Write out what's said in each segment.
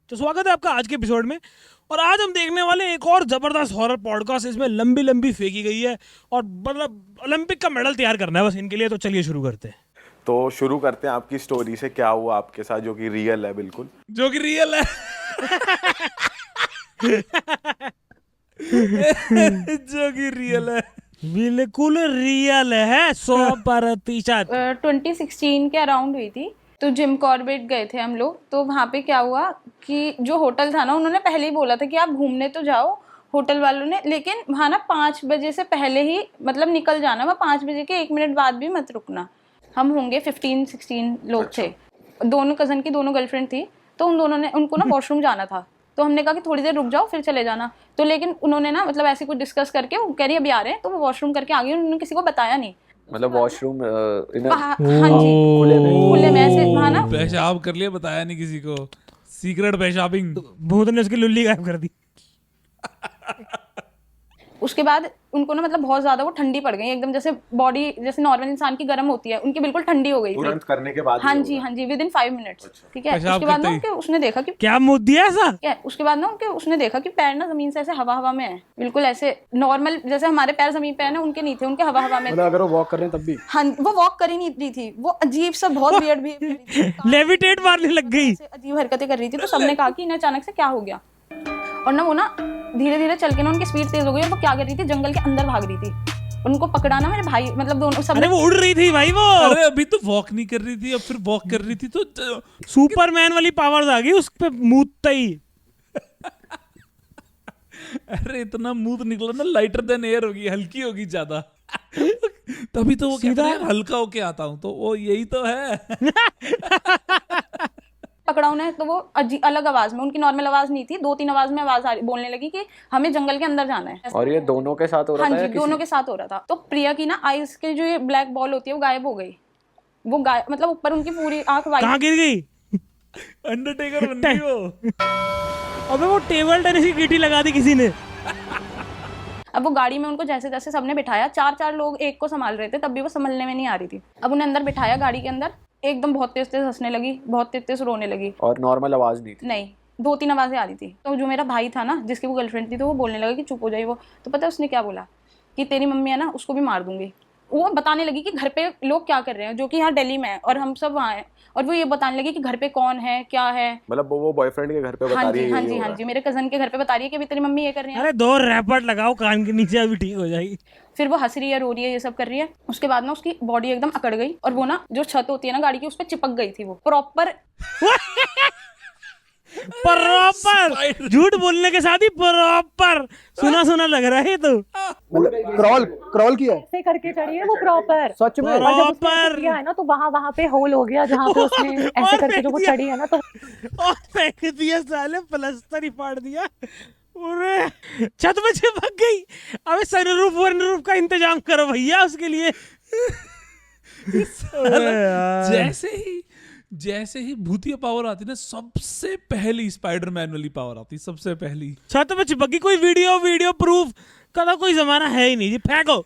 तो स्वागत है आपका आज के एपिसोड में। और आज हम देखने वाले हैं एक और जबरदस्त हॉरर पॉडकास्ट। इसमें लंबी लंबी फेंकी गई है और मतलब ओलंपिक का मेडल तैयार करना है बस इनके लिए। तो चलिए शुरू करते हैं। तो शुरू करते हैं आपकी स्टोरी से, क्या हुआ आपके साथ जो कि रियल है, बिल्कुल जो कि रियल है। जो कि रियल है, बिल्कुल रियल है 100%। 2016 के अराउंड हुई थी। तो जिम कॉर्बेट गए थे हम लोग। तो वहाँ पे क्या हुआ कि जो होटल था ना, उन्होंने पहले ही बोला था कि आप घूमने तो जाओ होटल वालों ने, लेकिन वहाँ ना 5 बजे से पहले ही मतलब निकल जाना। वहाँ 5 बजे के 1 मिनट बाद भी मत रुकना। हम होंगे 15-16 लोग थे। दोनों कज़न की दोनों गर्लफ्रेंड थी। तो उन दोनों ने उनको ना वॉशरूम जाना था। तो हमने कहा कि थोड़ी देर रुक जाओ फिर चले जाना। तो लेकिन उन्होंने ना मतलब ऐसे कुछ डिस्कस करके वो कह रही अभी आ रहे हैं, तो वो वॉशरूम करके आ गई। उन्होंने किसी को बताया नहीं। मतलब वॉशरूम हाँ जी, खुले में ऐसे वहाँ ना पेशाब कर लिया, बताया नहीं किसी को, सीक्रेट पेशाबिंग। भूत ने उसकी लुल्ली गायब कर दी। उसके बाद उनको ना मतलब बहुत ज्यादा वो ठंडी पड़ गई एकदम, जैसे बॉडी जैसे नॉर्मल इंसान की गर्म होती है, उनकी बिल्कुल ठंडी हो गई थी तुरंत करने के बाद। हाँ जी विदिन 5 मिनट्स। ठीक है। पेशाब उसके बाद ना करते ही। उसने देखा कि क्या मुद्द दिया ऐसा? क्या उसके बाद ना उसने देखा कि पैर ना जमीन से ऐसे हवा हवा में है, बिल्कुल ऐसे नॉर्मल जैसे हमारे पैर जमीन पे है ना, उनके नहीं थे, उनके हवा हवा में थे। अगर वो वॉक कर रहे हैं तब भी हाँ, वो वॉक कर ही नहीं रही थी, वो अजीब सा बहुत वियर्ड भी लेविटेट मारने लग गई। अजीब हरकतें कर रही थी। तो सबने कहा कि इन्हें अचानक से क्या हो गया। और ना वो ना धीरे धीरे चल के ना उनकी स्पीड तेज हो गई और वो क्या कर रही थी, जंगल के अंदर भाग रही थी। उनको पकड़ा ना मेरे भाई, मतलब दोनों सब। अरे वो उड़ रही थी भाई, वो अरे अभी तो वॉक नहीं कर रही थी, अब फिर वॉक कर रही थी तो सुपरमैन वाली पावर्स आ गई उस पे मूतते ही। अरे इतना मुंह निकला ना, लाइटर देन एयर होगी, हल्की होगी ज्यादा। तभी तो वो कहता है हल्का होके आता हूँ, तो वो यही तो है। पकड़ा उन्हें तो वो अलग आवाज में, उनकी नॉर्मल आवाज नहीं थी, 2-3 आवाज में आवाज बोलने लगी कि हमें जंगल के अंदर जाना है। और ये दोनों के साथ हो रहा था? हाँ जी, दोनों के साथ हो रहा था। तो प्रिया की ना आईज के जो ये ब्लैक बॉल होती है वो गायब हो गई। वो मतलब ऊपर उनकी पूरी आंख वाइट। कहाँ गिर गई? अंडरटेकर बन गई वो। अबे वो टेबल टेनिस की गीटी लगा दी किसी ने। अब वो गाड़ी में उनको जैसे जैसे सबने बिठाया, 4-4 लोग एक को संभाल रहे थे, तब भी वो संभलने में नहीं आ रही थी। अब उन्हें अंदर बिठाया गाड़ी के अंदर, एकदम बहुत तेज तेज हंसने लगी, बहुत तेज तेज रोने लगी। और नॉर्मल आवाज नहीं थी? नहीं, 2-3 आवाजें आ रही थी। तो जो मेरा भाई था ना, जिसकी वो गर्लफ्रेंड थी, तो वो बोलने लगा कि चुप हो जाइए। वो तो पता है उसने क्या बोला कि तेरी मम्मी है ना, उसको भी मार दूंगी। वो बताने लगी कि घर पे लोग क्या कर रहे हैं, जो कि यहाँ दिल्ली में है और हम सब वहाँ हैं। और वो ये बताने लगी कि घर पे कौन है, क्या है। मतलब वो बॉयफ्रेंड के घर पे बता रही है? हाँ जी, मेरे कजन के घर पे बता रही है कि अभी तेरी मम्मी ये कर रही है। अरे 2 रैपट लगाओ कान के नीचे, अभी ठीक हो जाएगी। फिर वो हंस रही है, रो रही है, ये सब कर रही है। उसके बाद ना उसकी बॉडी एकदम अकड़ गई और वो ना जो छत होती है ना गाड़ी की, उस पर चिपक गई थी वो प्रॉपर। प्रॉपर झूठ बोलने के साथ ही प्रॉपर सुना लग रहा है। तो क्रॉल किया है, ऐसे करके चढ़ी है वो प्रॉपर। सच में? और जब उसने प्रॉपर ऐसे किया है ना, तो वहां पे होल हो गया जहाँ पे उसने ऐसे करके जो वो चढ़ी है ना, तो और फेंक दिया साले, प्लास्टर ही फाड़ दिया। अरे छत पे चिपक गई। अबे सनरूफ वनरूफ का इंतजाम करो भैया उसके लिए। जैसे ही भूतिया पावर आती ना, सबसे पहली स्पाइडरमैन वाली पावर आती, सबसे पहली। छत पे चिपक गई। कोई वीडियो प्रूफ का कोई जमाना है ही नहीं जी, फेंको।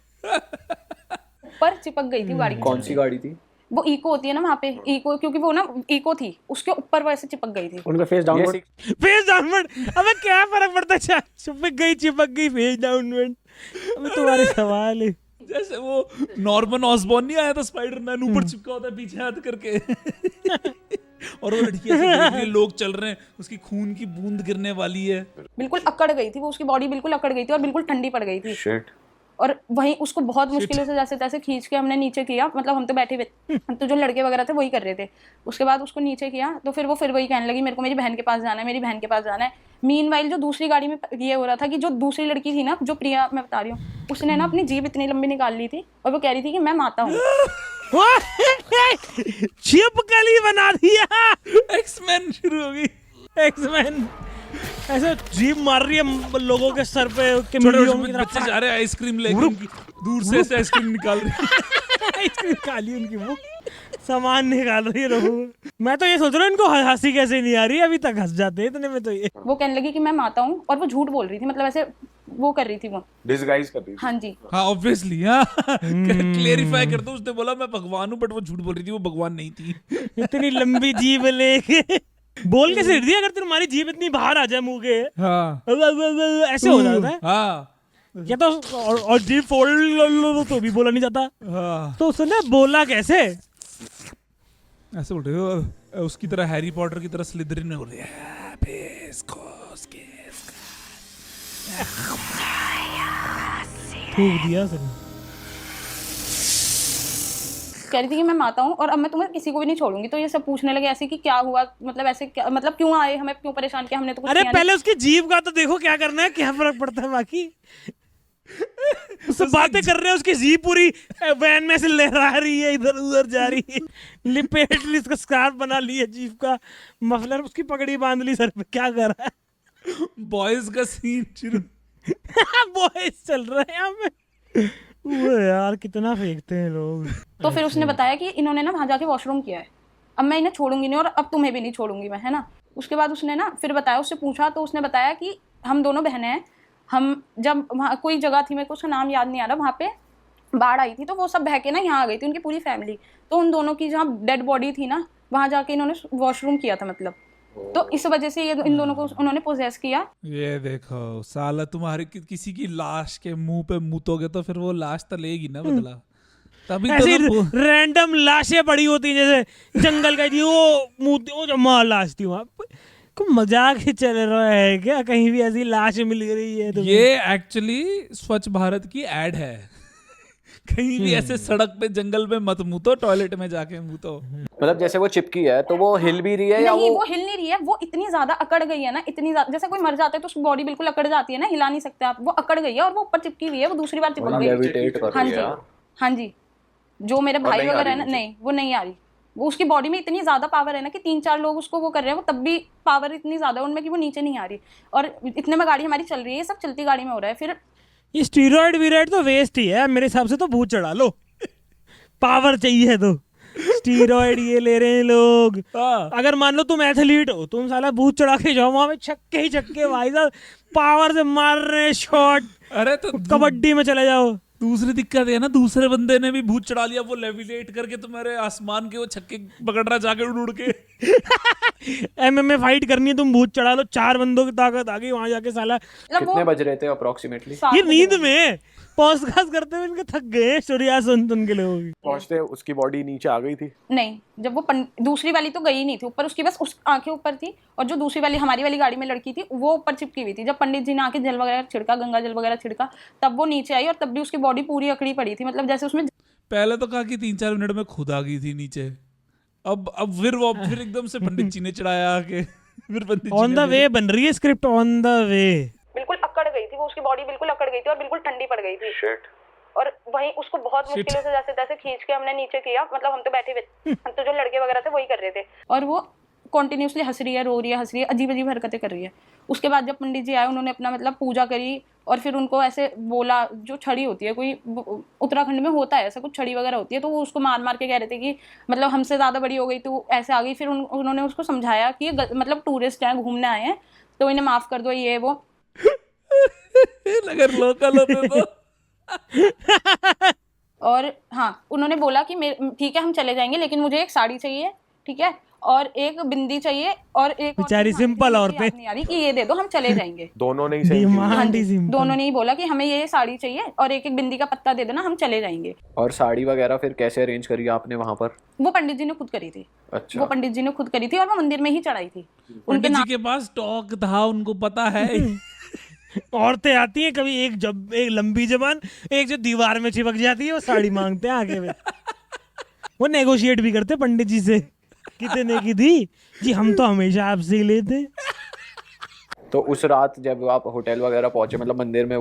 पर चिपक गई थी गाड़ी की। कौन सी गाड़ी थी? वो इको होती है ना वहाँ पे, इको, क्योंकि वो ना इको थी, उसके ऊपर वो ऐसे चिपक गई थी। उनका फेस डाउनवर्ड। Face downward. अबे क्या फर्क पड़ता है, चिपक गई फेस डाउनवर्ड। अबे तुम्हारे सवाल है। जैसे वो नॉर्मन ऑसबॉर्न नहीं आया था स्पाइडरमैन, ऊपर चिपका होता है पीछे हाथ करके। और वो लड़की ऐसे देख रही है, लोग चल रहे हैं, उसकी खून की बूंद गिरने वाली है। बिल्कुल अकड़ गई थी वो, उसकी बॉडी बिल्कुल अकड़ गई थी और बिल्कुल ठंडी पड़ गई थी। शिट। और वहीं उसको बहुत मुश्किलों से जैसे तैसे खींच के हमने नीचे किया। मतलब हम तो बैठे हुए, तो जो लड़के वगैरह थे वही कर रहे थे। उसके बाद उसको नीचे किया तो फिर वही कहने लगी मेरे को मेरी बहन के पास जाना है, मेरी बहन के पास जाना है। मीनवाइल जो दूसरी गाड़ी में ये हो रहा था कि जो दूसरी लड़की थी ना, जो प्रिया मैं बता रही हूँ, उसने ना अपनी जीभ इतनी लंबी निकाल ली थी और वो कह रही थी कि मैं माता हूँ। छिपकली बना दिया। एक्समैन शुरू हो गई। एक्समैन ऐसे जीप मार रही है लोगों के सर पे के बच्चे जा रहे हैं आइसक्रीम लेके, दूर से ऐसे आइसक्रीम निकाल रही है। आइसक्रीम खाली उनकी वो सामान निकाल रही है लोगों। मैं तो ये सोच रहा हूँ इनको हंसी कैसे नहीं आ रही, अभी तक हंस जाते हैं इतने में। तो ये वो कहने लगी कि मैं माता हूँ और वो झूठ बोल रही थी, मतलब ऐसे वो कर रही थी, वो डिसगाइज कर रही थी। हाँ जी, हाँ ऑब्वियसली। हाँ क्लेरिफाई कर दो, उसने बोला मैं भगवान हूँ, बट वो झूठ बोल रही थी, वो भगवान नहीं थी। इतनी लंबी जीभ लेके बोल के सिर दिया, अगर तुम्हारी जीभ इतनी बाहर आ जाए मुंह के हाँ ऐसे हो जाता है हाँ क्या? तो और जीभ फोल्ड लो तो भी बोला नहीं जाता। हाँ तो उसने बोला कैसे? ऐसे बोल रहे हो उसकी तरह, हैरी पॉटर की तरह स्लिदरिन हो रही है। थूक दिया उसने। कह रही थी कि मैं माता हूँ और अब मैं तुम्हें किसी को भी नहीं छोड़ूंगी। तो ये सब पूछने लगे ऐसे कि क्या हुआ, मतलब ऐसे क्या, मतलब क्यों आए, हमें क्यों परेशान किया, हमने तो कुछ अरे किया पहले उसकी जीभ का तो देखो क्या करना है, क्या फर्क पड़ता है बाकी। उससे बातें कर रहे हैं, उसकी जीभ पूरी वैन में से लहरा रही है, इधर उधर जा रही है, लिपेट ली, इसका स्कार्फ बना ली है जीभ का, मफलर उसकी पगड़ी बांध ली सर पे, क्या कर रहा है? बॉयज का सीन शुरू। बॉयज चल रहे हैं यहाँ पे। वो यार कितना फेंकते हैं लोग। तो फिर उसने बताया कि इन्होंने ना वहाँ जाके वॉशरूम किया है, अब मैं इन्हें छोड़ूंगी नहीं और अब तुम्हें भी नहीं छोड़ूंगी मैं, है ना। उसके बाद उसने ना फिर बताया, उससे पूछा तो उसने बताया कि हम दोनों बहनें हैं, हम जब वहाँ कोई जगह थी, मेरे को उसका नाम याद नहीं आ रहा, वहाँ पे बाढ़ आई थी तो वो सब बह के ना यहाँ आ गई थी, उनकी पूरी फैमिली। तो उन दोनों की जहाँ डेड बॉडी थी ना, वहाँ जाके इन्होंने वॉशरूम किया था, मतलब। तो इस वजह से ये इन दोनों को उन्होंने पोजेस किया। ये देखो साला, तुम्हारे किसी की लाश के मुंह पे मुतोगे तो फिर वो लाश तो लेगी ना बदला। तभी ऐसी तो रैंडम लाशें पड़ी होती हैं, जैसे जंगल का थी वो जमा लाश थी वहाँ पे। को मजाक ही चल रहा है क्या? कहीं भी ऐसी लाश मिल रही है तो ये एक्चुअली स्वच्छ भारत की एड है। कहीं भी ऐसे सड़क पे जंगल में मत मुतो, टॉयलेट में जाके मुतो। मतलब जैसे वो चिपकी है तो वो हिल भी रही है या नहीं, वो हिल नहीं रही है, वो इतनी ज्यादा अकड़ गई है ना, इतनी ज्यादा, जैसे कोई मर जाता है तो उसकी बॉडी बिल्कुल अकड़ जाती है ना, हिला नहीं सकते आप, वो अकड़ गई है और वो ऊपर चिपकी हुई है, वो दूसरी बार चिपक गई। लेविटेट कर हाँ रही जी, है। हाँ जी। जो मेरे भाई वगैरह है ना, नहीं वो नहीं आ रही, वो उसकी बॉडी में इतनी ज्यादा पावर है ना कि 3-4 लोग उसको वो कर रहे हैं, वो तब भी पावर इतनी ज्यादा है उनमें कि वो नीचे नहीं आ रही। और इतने में गाड़ी हमारी चल रही है, ये सब चलती गाड़ी में हो रहा है। फिर ये स्टीरॉइड वीरॉइड तो वेस्ट ही है मेरे हिसाब से, तो भूत चढ़ा लो, पावर चाहिए तो। स्टीरॉइड ये ले रहे हैं लोग। अगर मान लो तुम एथलीट हो, तुम साला भूत चढ़ा के जाओ वहां पे, छक्के ही छक्के भाई साहब पावर से मार रहे हैं शॉट, अरे तो कबड्डी में चले जाओ। दूसरी दिक्कत है ना, दूसरे बंदे ने भी भूत चढ़ा लिया, वो लेविटेट करके तुम्हारे आसमान के वो छक्के पकड़ रहा जाके उड़ उड़ के। एमएमए फाइट करनी है, तुम भूत चढ़ा लो, 4 बंदों की ताकत आ गई वहां जाके साला। मतलब कितने बज रहे थे अप्रोक्सीमेटली? ये नींद में पॉडकास्ट करते हुए इनके थक गए स्टोरिया सुन के लोग। पहुंचते उसकी बॉडी नीचे आ गई थी? नहीं, जब वो दूसरी वाली तो गई नहीं थी ऊपर, उसकी बस उस आंखें ऊपर थी, और जो दूसरी वाली हमारी वाली गाड़ी में लड़की थी वो ऊपर चिपकी हुई थी। जब पंडित जी ने आके जल वगैरह छिड़का, गंगा जल वगैरह छिड़का, तब वो नीचे आई और तब भी उसकी बॉडी पूरी अकड़ी पड़ी थी, मतलब जैसे उसमें। पहले तो कहा कि 3-4 मिनट में खुद आ गई थी नीचे, अब फिर एकदम से पंडित जी ने चढ़ाया आके। फिर पंडित जी ऑन द वे बन रही है स्क्रिप्ट, ऑन द वे। बिल्कुल अकड़ गई थी वो, उसकी बॉडी बिल्कुल अकड़ गई थी और बिल्कुल ठंडी पड़ गई थी। और वहीं उसको बहुत मुश्किलों से जैसे तैसे खींच के हमने नीचे किया, मतलब हम तो बैठे हुए, तो जो लड़के वगैरह थे वही कर रहे थे, और वो कॉन्टिन्यूसली हंस रही है, रो रही है, हंस रही है, अजीब अजीब हरकतें कर रही है। उसके बाद जब पंडित जी आए, उन्होंने अपना मतलब पूजा करी और फिर उनको ऐसे बोला, जो छड़ी होती है, कोई उत्तराखंड में होता है ऐसा कुछ, छड़ी वगैरह होती है, तो वो उसको मार मार के कह रहे थे कि मतलब हमसे ज़्यादा बड़ी हो गई तो ऐसे आ गई। फिर उन्होंने उसको समझाया कि ये मतलब टूरिस्ट हैं, घूमने आए हैं, तो इन्हें माफ़ कर दो, ये वो। अगर लोकल होते तो। और हाँ, उन्होंने बोला कि ठीक है हम चले जाएंगे, लेकिन मुझे एक साड़ी चाहिए, ठीक है, और एक बिंदी चाहिए, और एक बेचारी सिंपल औरतें नहीं आ रही कि ये दे दो, हम चले जाएंगे। दोनों ने ही same चीज़। हाँ जी, दोनों ने ही बोला कि हमें ये साड़ी चाहिए और एक एक बिंदी का पत्ता दे देना, हम चले जाएंगे। और साड़ी वगैरह फिर कैसे अरेंज करी आपने वहां पर? वो पंडित जी ने खुद करी थी। अच्छा। वो पंडित जी ने खुद करी थी और वो मंदिर में ही चढ़ाई थी। पंडित जी के पास टॉक था, उनको पता है। औरतें आती हैं कभी, एक लंबी जबान, एक जो दीवार में चिपक जाती है, वो साड़ी मांगते हैं आगे में। वो नेगोशिएट भी करते पंडित जी से, कितने की दी जी, हम तो हमेशा आपसे ही लेते। तो उस रात जब आप होटल वगैरह पहुंचे, मतलब मंदिर में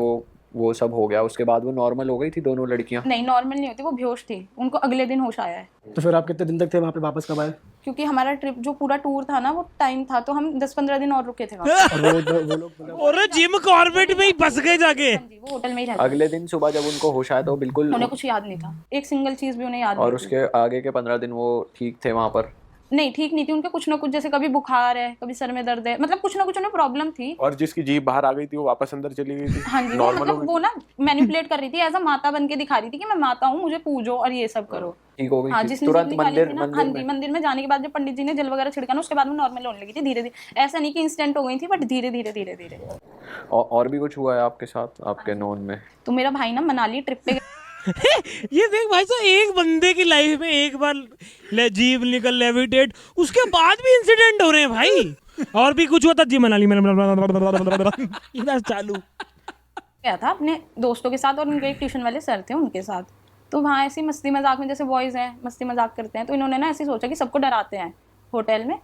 वो सब हो गया, उसके बाद वो नॉर्मल हो गई थी दोनों लड़कियां? नहीं, नॉर्मल नहीं होती, वो बेहोश थी, उनको अगले दिन होश आया है। तो फिर आप कितने दिन तक थे वहाँ पे, वापस कब आए? क्योंकि हमारा ट्रिप जो पूरा टूर था ना, वो टाइम था, तो हम 10-15 दिन और रुके थे वहाँ। और वो लोग और जिम कॉर्बेट में ही फंस गए जाके। हाँ जी, वो होटल में ही रहते। अगले दिन सुबह जब उनको होश आया तो बिल्कुल उन्हें कुछ याद नहीं था, एक सिंगल चीज भी उन्हें याद नहीं और उसके आगे के 15 दिन वो ठीक थे वहां पर? नहीं ठीक नहीं थी, उनके कुछ ना कुछ जैसे कभी बुखार है, कभी सर में दर्द है, मतलब कुछ ना कुछ उन्हें प्रॉब्लम थी। और जिसकी जीभ बाहर आ गई थी वो वापस अंदर चली गई थी? हाँ जी, वो नॉर्मल हो मतलब गई? वो ना मैनिपुलेट कर रही थी, एज अ माता बन के दिखा रही थी कि मैं माता हूँ, मुझे पूजो और ये सब करो। ठीक हो गई हाँ, थी? जिसने तुरंत सीख निकाली मंदिर थी ना, हाँ मंदिर जी, में? मंदिर में जाने के बाद जब पंडित जी ने जल वगैरह छिड़का ना, उसके बाद वो नॉर्मल होने लगी थी धीरे धीरे। ऐसा नहीं कि इंस्टेंट हो गई थी, बट धीरे धीरे धीरे धीरे। और भी कुछ हुआ है आपके साथ, आपके नोन में? तो मेरा भाई ना मनाली ट्रिप पे ये देख भाई साहब, एक बंदे की लाइफ में एक बार जीव निकल लेविटेट, उसके बाद भी इंसिडेंट हो रहे हैं भाई। और भी कुछ हुआ था जी मनाली में इधर चालू गया था अपने दोस्तों के साथ, और उनके एक ट्यूशन वाले सर थे उनके साथ। तो वहाँ ऐसी मस्ती मजाक में, जैसे बॉयज़ हैं मस्ती मजाक करते हैं, तो इन्होंने ना ऐसे सोचा कि सबको डराते हैं होटल में।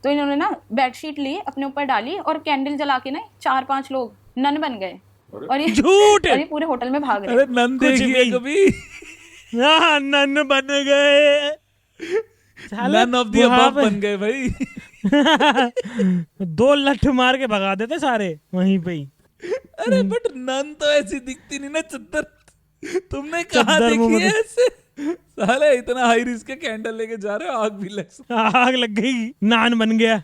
तो इन्होंने ना बेडशीट ली, अपने ऊपर डाली और कैंडल जला के ना 4-5 लोग नन बन गए। और ये झूठ। और ये पूरे होटल में भाग रहे अरे हैं। नन कुछ देखिए भी। कभी। हाँ, नन बन गए, नन ऑफ द वहाँ अबव पे बन गए भाई। 2 लठ मार के भगा देते सारे वहीं पे ही। अरे बट नन तो ऐसी दिखती नहीं ना, चद्दर। तुमने कहा चद्दर मुंह देखी में है ऐसे? साले इतना हाई रिस्क के कैंडल लेके जा रहे हो, आग भी लग सकती। आग लग गई, नान बन गया।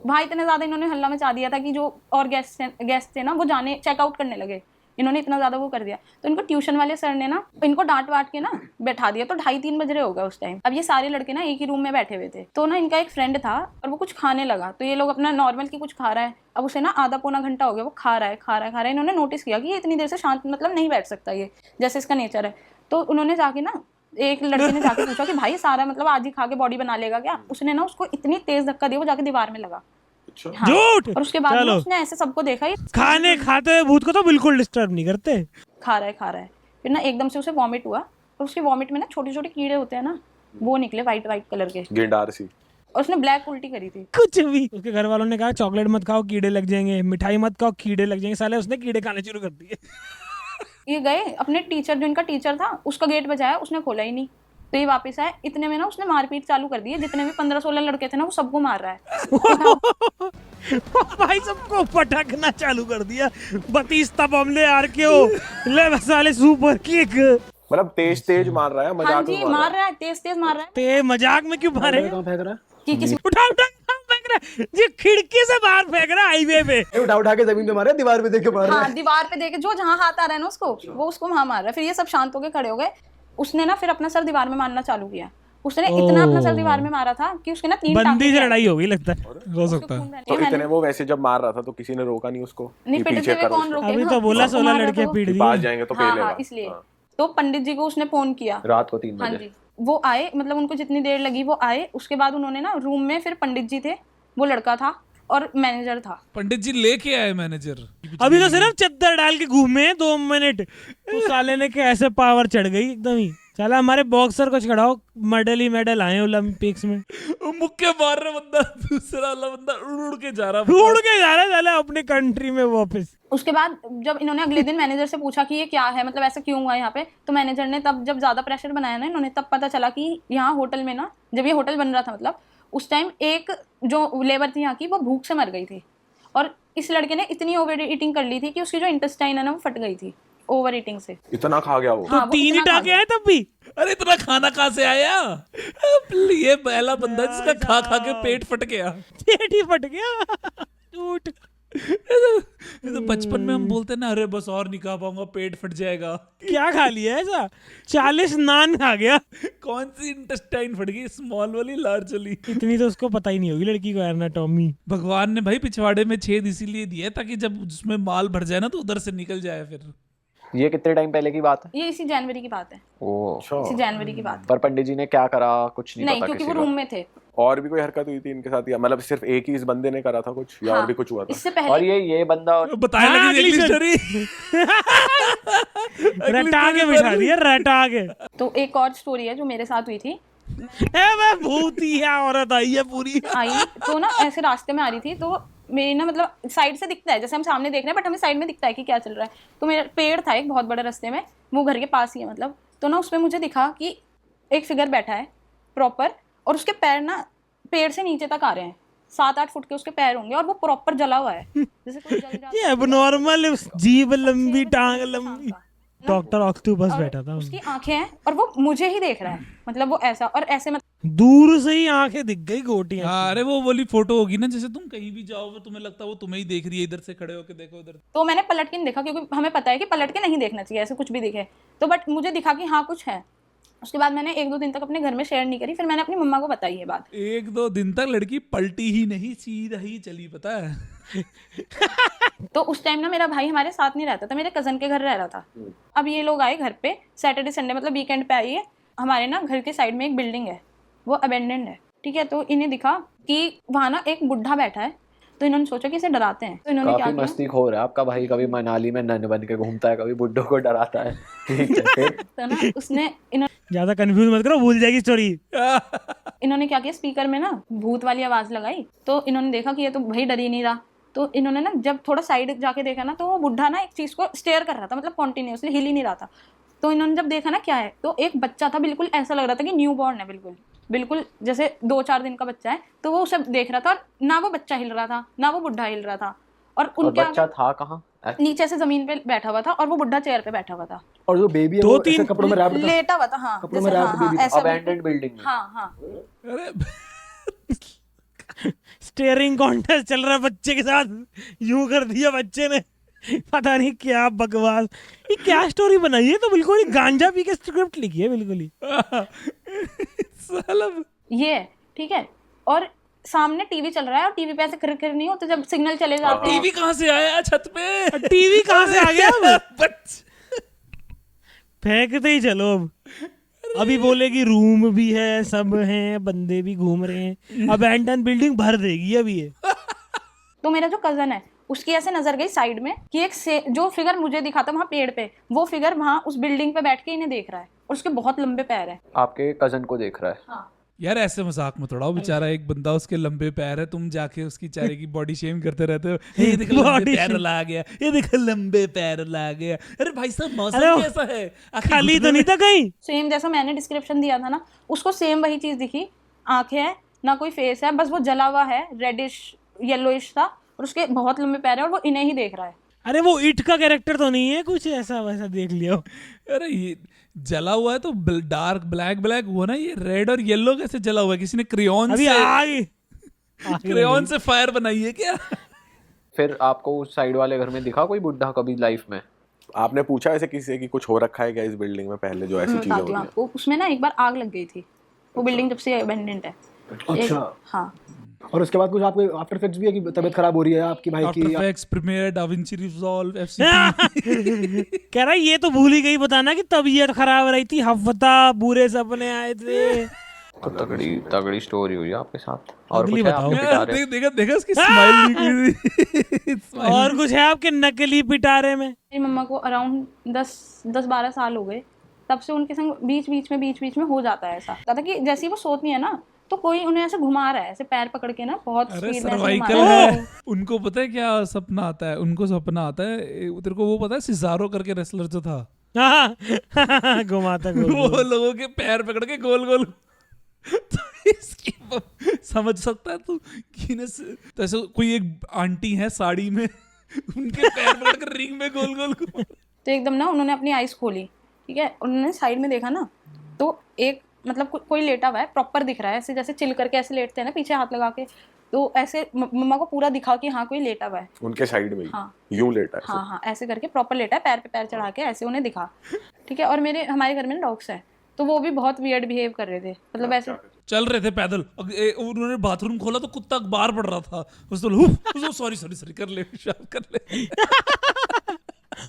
भाई इतना ज्यादा इन्होंने हल्ला मचा दिया था कि जो और गेस्ट थे ना वो जाने चेकआउट करने लगे। इन्होंने इतना ज्यादा वो कर दिया, तो इनको ट्यूशन वाले सर ने ना इनको डांट वाट के ना बैठा दिया। तो 2:30-3 बज रहे होगा उस टाइम। अब ये सारे लड़के ना एक ही रूम में बैठे हुए थे। तो ना इनका एक फ्रेंड था और वो कुछ खाने लगा, तो ये लोग अपना नॉर्मल की कुछ खा रहा है। अब उसे ना आधा पौना घंटा हो गया वो खा रहा है। इन्होंने नोटिस किया कि ये इतनी देर से शांत मतलब नहीं बैठ सकता ये, जैसे इसका नेचर है। तो उन्होंने जाके ना एक लड़के ने जाके पूछा कि भाई सारा मतलब आज ही खा के बॉडी बना लेगा क्या? उसने ना उसको इतनी तेज धक्का दिया वो जाके दीवार में लगा। हाँ। झूठ। और उसके बाद ना चलो। उसने ऐसे सबको देखा, ये खाने खाते हुए भूत को तो बिल्कुल डिस्टर्ब नहीं करते। खा रहा है। फिर ना एकदम से उसे वॉमिट हुआ, और उसके वॉमिट में ना छोटे छोटे कीड़े होते हैं ना, वो निकले वाइट कलर के, गेंडार सी। और उसने ब्लैक उल्टी करी थी। कुछ भी। उसके घर वालों ने कहा चॉकलेट मत खाओ कीड़े लग जाएंगे, मिठाई मत खाओ कीड़े लग जाएंगे। साले उसने कीड़े खाने शुरू कर दिए। ये गए अपने टीचर, जो इनका टीचर था उसका गेट बजाया, उसने खोला ही नहीं। तो ये वापस आए, इतने में ना उसने मारपीट चालू कर दी है। जितने भी 15-16 लड़के थे ना वो सबको मार रहा है। भाई सबको पटकना चालू कर दिया। बतीस्ता बमले आर के हो ले साले सुपर किक। मतलब तेज तेज मार रहा है, हाँ मजाक जी, में मार रहा है, तेज तेज मार रहा है ते मजाक में क्यों मारे? कहाँ फेंक रहा है? कि किसी उठा कहाँ फेंक रहा है? जी खिड़की से बाहर फेंक रहा है हाईवे पे। ये उठा के जमीन पे मारे, दीवार पे देख के मार रहा हाँ है। दीवार पे देखे जो जहाँ हाथ आ रहा है ना उसको, वो उसको वहां मार रहा है। फिर ये सब शांत होके खड़े हो गए। उसने ना फिर अपना सर दीवार में मारना चालू किया। उसने इतना अपना सर दीवार में मारा था कि उसके ना 3 बंदी से लड़ाई हो गई लगता है। हो सकता है। तो इतने वो वैसे जब मार रहा था तो किसी ने रोका नहीं उसको? नहीं, कि पिटते पीछे हुए करो कौन उसको? रोकेगा? अभी तो बोला सबको 16 मार रहा था लड़कियां वो। पीट कि दी। पास जाएंगे तो हाँ पेलेगा। हाँ, इसलिए तो पंडित जी को उसने फोन किया रात को 3 हाँ बजे? जी, वो आए, मतलब उनको जितनी देर लगी वो आए। उसके बाद उन्होंने ना रूम में, फिर पंडित जी थे, वो लड़का था और मैनेजर था। पंडित जी लेके आए मैनेजर। अभी तो सिर्फ चद्दर डाल के घूमे 2 मिनट, तो साले ने कैसे पावर चढ़ गई एकदम ही। चला हमारे बॉक्सर को छड़ाओ, मेडल आए ओलंपिक्स में। वो मुक्के मार रहा बंदा, दूसरा वाला बंदा उड़ के जा रहा। उड़ के जा रहा है साला अपने कंट्री में वापस। उसके बाद जब इन्होंने अगले दिन मैनेजर से पूछा कि ये क्या है, मतलब ऐसा क्यों हुआ यहाँ पे, तो मैनेजर ने तब जब ज्यादा प्रेशर बनाया ना इन्होंने, तब पता चला कि यहाँ होटल में ना, जब ये होटल बन रहा था मतलब उस टाइम एक जो लेबर थी यहाँ की वो भूख से मर गई थी। और इस लड़के ने इतनी ओवर ईटिंग कर ली थी कि उसकी जो इंटेस्टाइन है ना वो फट गई थी ओवर ईटिंग से। इतना खा गया वो? तो हाँ, वो 3 ही इतना खा टाके आए तब भी। अरे इतना खाना कहाँ से आया? ये पहला बंदा जिसका खा खा के पेट फट गया। पेट ही फट गया। झूठ। ये तो बचपन में हम बोलते ना, अरे बस और नहीं खा पाऊंगा पेट फट जाएगा। क्या खा लिया ऐसा? 40 नान खा गया। कौन सी इंटेस्टाइन फट गई, स्मॉल वाली लार्ज वाली? इतनी तो उसको पता ही नहीं होगी लड़की को एनाटॉमी। भगवान ने भाई पिछवाड़े में छेद इसीलिए दिया ताकि जब उसमें माल भर जाए ना तो उधर से निकल जाए। फिर ये कितने टाइम पहले की बात है? ये इसी जनवरी की बात है, ओह। इसी जनवरी की बात है। पर पंडित जी ने क्या करा कुछ नहीं नहीं, पता क्योंकि किसी वो को? रूम में थे। और भी कोई हरकत हुई थी इनके साथ, या मतलब सिर्फ एक ही इस बंदे ने करा था कुछ, या हाँ, और भी कुछ हुआ था? इससे और पहले ये बंदा बताने हाँ, लगी अगली स्टोरी। रटा के बिठा दिया, रटा के। तो एक और स्टोरी है जो मेरे साथ हुई थी। ए मैं भूत ही है, औरत आई है पूरी। आई तो ना ऐसे रास्ते में आ रही थी, तो मेरी ना मतलब साइड से दिखता है, जैसे हम सामने देख रहे हैं बट हमें साइड में दिखता है कि क्या चल रहा है। तो मेरा पेड़ था एक बहुत बड़ा रास्ते में, वो घर के पास ही है मतलब। तो ना उसमें मुझे दिखा कि एक फिगर बैठा है प्रॉपर, और उसके पैर ना पेड़ से नीचे तक आ रहे हैं। 7-8 फुट के उसके पैर होंगे, और वो प्रॉपर जला हुआ है जैसे कोई जल जाता है। ये एबनॉर्मल, जीभ लंबी, टांग लंबी। डॉक्टर ऑक्टोपस बैठा था। उसकी आंखें हैं और वो मुझे ही देख रहा है, मतलब वो ऐसा और ऐसे मतलब दूर से ही आंखें दिख गई गोटियां। हाँ, अरे वो वाली फोटो होगी ना, जैसे तुम कहीं भी जाओ वो तुम्हें लगता है वो तुम्हें ही देख रही है, इधर से खड़े होके देखो उधर। तो मैंने पलट के नहीं देखा, क्योंकि हमें पता है कि पलट के नहीं देखना चाहिए ऐसे कुछ भी दिखे। तो बट मुझे दिखा कि हाँ कुछ है। उसके बाद मैंने 1-2 दिन तक अपने घर में शेयर नहीं करी, फिर मैंने अपनी मम्मा को बताई ये बात। 1-2 दिन तक लड़की पलटी ही नहीं, सीधा ही चली, पता है। तो उस टाइम ना मेरा भाई हमारे साथ नहीं रहता था, मेरे कजन के घर रह रहा था। अब ये लोग आए घर पे सैटरडे संडे, मतलब वीकेंड पे आई है। हमारे ना घर के साइड में एक बिल्डिंग है, वो अबेंडेंड है, ठीक है। तो इन्हें दिखा कि वहाँ ना एक बुढ़ा बैठा है, तो इन्होंने सोचा कि इसे डराते हैं। तो इन्होंने क्या काफी किया, मस्ती खो रहा है आपका भाई, कभी मनाली में नन बन के घूमता है, कभी बुड्ढों को डराता है। ठीक है, फिर तो ना उसने ज्यादा कंफ्यूज मत करो, भूल जाएगी स्टोरी। इन्होंने क्या किया, स्पीकर में ना भूत वाली आवाज लगाई। तो इन्होंने देखा कि ये तो भाई डर ही नहीं रहा। तो इन्होंने ना जब थोड़ा साइड जाके देखा ना, तो वो बुढ़ा ना एक चीज को स्टेयर कर रहा था, मतलब कॉन्टिन्यूसली हिल ही नहीं रहा था। तो इन्होंने जब देखा ना क्या है, तो एक बच्चा था, बिल्कुल ऐसा लग रहा था कि न्यू बॉर्न है, बिल्कुल बिल्कुल जैसे 2-4 दिन का बच्चा है। तो वो उसे देख रहा था, और ना वो बच्चा हिल रहा था ना वो बुढ़ा हिल रहा था। और उनके बच्चा था कहाँ? नीचे से जमीन पे बैठा हुआ था, और वो बुढ़ा चेयर पे बैठा हुआ था, और जो बेबी है वो ऐसे कपड़ों में रैप्ड था। लेटा हुआ था। हाँ, कपड़ों में जैसे wrapped हाँ, baby हाँ, ऐसा अबैंडन्ड बिल्डिंग में। हाँ हाँ। अरे स्टेयरिंग कॉन्टेस्ट चल रहा है बच्चे के साथ, यूं कर दिया बच्चे ने, पता नहीं क्या बकवास। ये क्या स्टोरी बनाई है, तो बिल्कुल ही गांजा पी के स्क्रिप्ट लिखी है बिल्कुल ही। साला ये ठीक है। और सामने टीवी चल रहा है, और टीवी पे ऐसे कर नहीं होते जब सिग्नल चले जाते हैं। टीवी कहाँ से आया छत पे? टीवी कहाँ से आ गया अब? बच फेंकते ही चलो अब। अभी बोलेगी रूम भी है, सब हैं, बंदे भी घूम रहे हैं, अबैंडन बिल्डिंग भर देगी अभी ये। तो मेरा जो कजन है उसकी ऐसे नजर गई साइड में कि जो फिगर मुझे दिखा था वहाँ पेड़ पे, वो फिगर वहाँ उस बिल्डिंग पे बैठ के इन्हें देख रहा है, और उसके बहुत लंबे पैर है। आपके कजन को देख रहा है? हाँ। यार ऐसे मजाक मत उड़ाओ, बेचारा एक बंदा, उसके लंबे पैर है, तुम जाके उसकी चारे की बॉडी शेम करते रहते हो। ये देख लंबे Body पैर shame। ला गया, ये देख लंबे पैर ला गया। अरे भाई साहब मौसम अरे कैसा है? आखिर खाली घुटने तो नहीं था कहीं? सेम जैसा मैंने डिस्क्रिप्शन दिया था ना, उसको सेम वही चीज दिखी। आंखें है ना, कोई फेस है, बस वो जला हुआ है, रेडिश येलोइश था, और उसके बहुत लंबे पैर है, और वो इन्हें ही देख रहा है। अरे वो इट का कैरेक्टर तो नहीं है कुछ ऐसा वैसा देख लिया हो? अरे ये जला हुआ है तो डार्क ब्लैक हुआ ना, ये रेड और येलो कैसे जला हुआ है? किसी ने क्रेयॉन अभी से आगे क्रेयॉन से फायर बनाई है क्या? फिर आपको उस साइड वाले घर में दिखा कोई बुड्ढा कभी लाइफ में? आपने पूछा ऐसे किसी से कि कुछ हो रखा है क्या इस बिल्डिंग में पहले जो ऐसी चीजें हो बताती रही हूँ है? आपको, उसमें ना एक बार आग लग गई थी, वो बिल्डिंग जब से अबेंडेंट है। अच्छा। हाँ। और उसके बाद कुछ आपके आफ्टर इफेक्ट्स भी है कि तबीयत खराब हो रही है आपकी भाई आफ्टर की? Effects, Premiere, DaVinci Resolve, FCP. कह रहा है ये तो भूल ही गई बताना कि तबीयत खराब रही थी, हफ्ता बुरे सपने आए थे। तो तगड़ी स्टोरी हुई है आपके साथ। और अगली कुछ है बताओ। आपके पिटारे? देखा उसकी स्माइल दिख रही और कुछ है आपके नकली पिटारे में? मेरी मम्मा को अराउंड 10-12 साल हो गए, तब से उनके संग बीच बीच में हो जाता है ऐसा। पता कि जैसे ही वो सोती है ना, तो कोई उन्हें ऐसे घुमा रहा है, ऐसे पैर पकड़ के ना, बहुत अरे स्पीड में ऐसे घुमा सर्वाइकल रहा है। है। उनको पता है क्या सपना आता है? उनको सपना आता है, तेरे को वो पता है सिजारो करके रेसलर जो था, हाँ, घुमाता वो लोगों के पैर पकड़ के गोल गोल। तो इसकी समझ सकता है तू कि तो ऐसे कोई एक आंटी है साड़ी में, उनके पैर पकड़ कर रिंग में गोल गोल। तो एकदम ना उन्होंने अपनी आइज खोली, ठीक है, उन्होंने साइड में देखा ना, तो एक मतलब कोई लेटा हुआ है, प्रॉपर दिख रहा है, ऐसे जैसे चिल करके ऐसे लेटते हैं ना पीछे हाथ लगा के, तो ऐसे मम्मा को पूरा दिखा कि हाँ कोई लेटा हुआ है उनके साइड में ही हाँ। यूं लेटा है हाँ हाँ, ऐसे करके प्रॉपर लेटा है, पैर पे पैर चढ़ा के ऐसे उन्हें दिखा, ठीक है। और हमारे घर में ना डॉग्स है, तो वो भी बहुत वियर्ड बिहेव कर रहे थे, मतलब ऐसे चल रहे थे पैदल, उन्होंने बाथरूम खोला तो कुत्ता बाहर पड़ रहा था, उसको सॉरी कर ले, कर ले।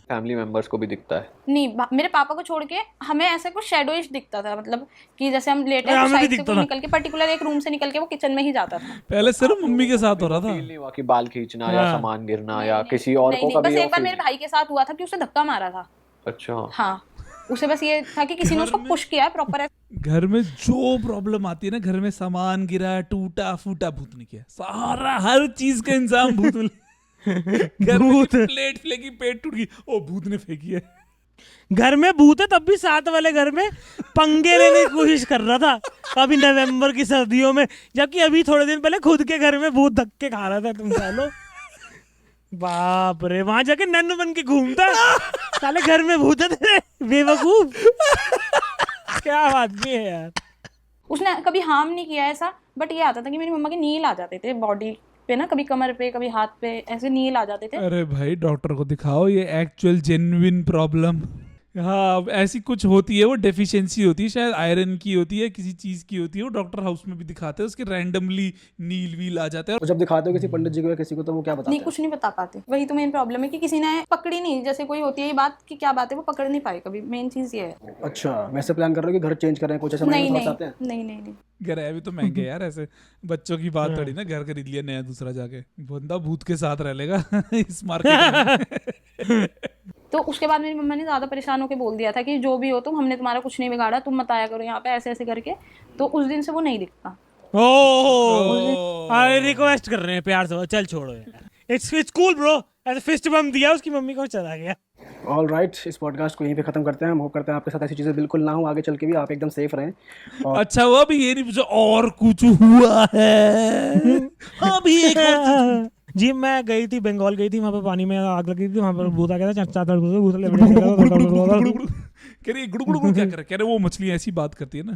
फैमिली मेंबर्स को भी दिखता है? नहीं, मेरे पापा को छोड़ के हमें ऐसा कुछ शैडोइश दिखता था, मतलब कि जैसे हम लेटे हैं तो हमें भी साइड से दिखता कोई था। निकल के पर्टिकुलर एक रूम से निकल के वो किचन में ही जाता था। पहले सिर्फ मम्मी के साथ हो रहा था। फील नहीं हुआ कि बाल खींचना या सामान गिरना या किसी और नहीं को नहीं, कभी? बस एक बार मेरे भाई के साथ हुआ था कि उसे धक्का मारा था। अच्छा। हाँ, उसे बस ये था कि किसी ने उसको पुश किया है प्रॉपर। घर में जो प्रॉब्लम आती है ना, घर में सामान गिरा, टूटा फूटा, भूत ने किया सारा, हर चीज का इंतजाम भूत ने। घर में प्लेट फेंकी, पेट टूट गई, ओ भूत ने फेंकी है। घर में भूत है तब भी साथ वाले घर में पंगे लेने की कोशिश कर रहा था अभी नवंबर की सर्दियों में, जबकि अभी थोड़े दिन पहले खुद के घर में भूत धक्के खा रहा था। तुम चलो बाप रे, वहां जाके नन्नू बन के घूमता, साले घर में भूत है तेरे, बेवकूफ। क्या बात भी है यार। उसने कभी हार्म नहीं किया ऐसा, बट ये आता था कि मेरी मम्मा के नील आ जाते थे बॉडी पे ना, कभी कमर पे कभी हाथ पे ऐसे नील आ जाते थे। अरे भाई डॉक्टर को दिखाओ, ये एक्चुअल जेन्युइन प्रॉब्लम। हाँ ऐसी कुछ होती है, वो डेफिशिएंसी होती है, शायद आयरन की होती है, किसी चीज की होती है, वो डॉक्टर हाउस में भी दिखाते हैं, उसके रैंडमली नील वील आ जाते हैं। तो जब दिखाते हो किसी पंडित जी को या किसी को तो वो क्या बताते नहीं हैं? कुछ नहीं बता पाते, वही तो मेन प्रॉब्लम है कि किसी ने पकड़ी नहीं, जैसे कोई होती है ये बात कि क्या बात है, वो पकड़ नहीं पाए कभी, मेन चीज ये है। अच्छा, वैसे प्लान कर रहे हो कि घर चेंज कर रहे हैं, कुछ ऐसा नहीं माइंड में नहीं चाहते हैं? नहीं नहीं नहीं। घर है भी तो महंगे यार, ऐसे बच्चों की बात थोड़ी ना, घर खरीद लिया नया दूसरा जाके, बंदा भूत के साथ रह लेगा इस मार्केट में। तो उसके बाद मेरी मम्मा ने ज़्यादा परेशान होकर बोल दिया था कि जो भी हो तुम, हमने तुम्हारा कुछ नहीं बिगाड़ा, तुम मत आया करो यहाँ पे, ऐसे ऐसे करके। तो उस दिन से वो नहीं दिखता। ओह अरे रिक्वेस्ट कर रहे हैं प्यार से, चल छोड़ो यार, इट्स कूल ब्रो, ऐसे फिस्ट बम दिया उसकी मम्मी को, चला गया। ऑल राइट, इस पॉडकास्ट को यहीं पे खत्म करते हैं। हम होप करते हैं आपके साथ ऐसी चीजें बिल्कुल ना हो आगे चल के भी, आप एकदम सेफ रहें। और अच्छा हुआ अभी ये नहीं पूछा और कुछ हुआ है अभी एक और चीज़। जी मैं गई थी, बंगाल गई थी, वहाँ पे पानी में आग लगी थी, वहाँ पर भूत आ गया था, चार कह रही गुड़ गुड़ गुड़ क्या कर रहे, कह रहे वो मछली ऐसी बात करती है ना।